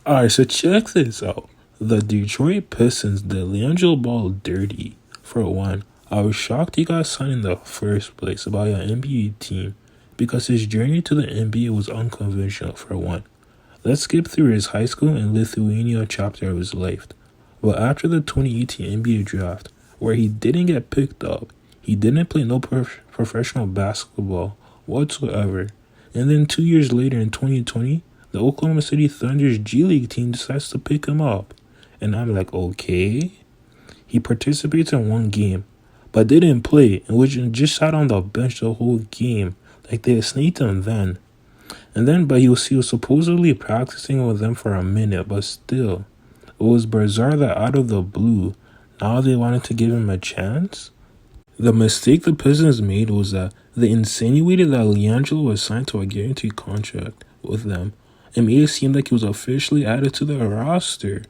Alright, so check this out. The Detroit Pistons did Liangelo Ball dirty. For one, I was shocked he got signed in the first place by an NBA team because his journey to the NBA was unconventional, for one. Let's skip through his high school and Lithuania chapter of his life. But after the 2018 NBA draft, where he didn't get picked up, he didn't play no professional basketball whatsoever. And then 2 years later in 2020, the Oklahoma City Thunder's G League team decides to pick him up. And I'm like, okay. He participates in one game, but didn't play, and which just sat on the bench the whole game. Like they snaked him then. But he was supposedly practicing with them for a minute, but still. It was bizarre that out of the blue, now they wanted to give him a chance. The mistake the Pistons made was that they insinuated that Liangelo was signed to a guaranteed contract with them. It made it seem like he was officially added to the roster.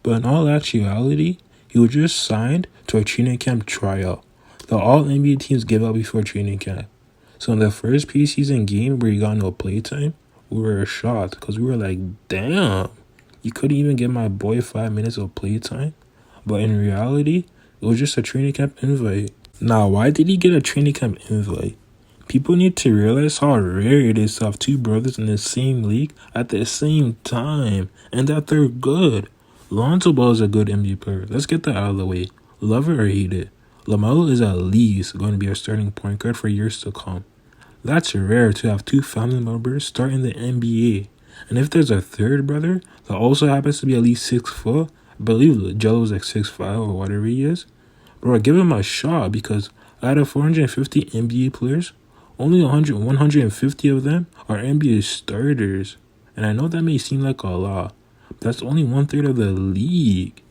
But in all actuality, he was just signed to a training camp tryout that all NBA teams give out before training camp. So in the first preseason game where he got no playtime, we were shocked because we were like, damn, you couldn't even give my boy 5 minutes of playtime? But in reality, it was just a training camp invite. Now, why did he get a training camp invite? People need to realize how rare it is to have two brothers in the same league at the same time, and that they're good. Liangelo Ball is a good NBA player. Let's get that out of the way. Love it or hate it, LaMelo is at least going to be our starting point guard for years to come. That's rare to have two family members start in the NBA. And if there's a third brother that also happens to be at least 6 foot, I believe Jello's like 6'5" or whatever he is, bro, give him a shot because out of 450 NBA players, only 150 of them are NBA starters. And I know that may seem like a lot, but that's only 1/3 of the league.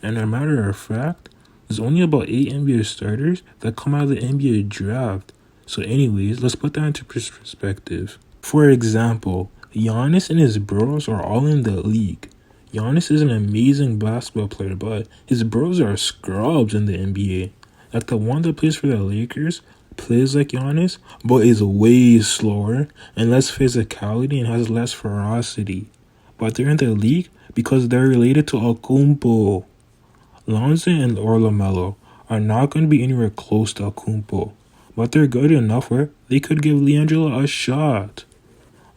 And as a matter of fact, there's only about 8 NBA starters that come out of the NBA draft. So anyways, let's put that into perspective. For example, Giannis and his bros are all in the league. Giannis is an amazing basketball player, but his bros are scrubs in the NBA. Like the one that plays for the Lakers plays like Giannis, but is way slower and less physicality and has less ferocity. But they're in the league because they're related to Akumpo. Lonzo and LaMelo are not going to be anywhere close to Akumpo, but they're good enough where they could give Liangelo a shot.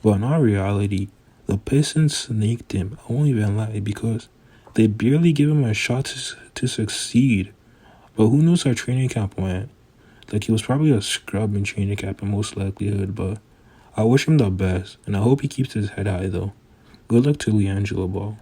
But in all reality, the Pistons snaked him. I won't even lie because they barely give him a shot to succeed. But who knows how training camp went? Like he was probably a scrub in training camp in most likelihood, but I wish him the best and I hope he keeps his head high though. Good luck to Liangelo Ball.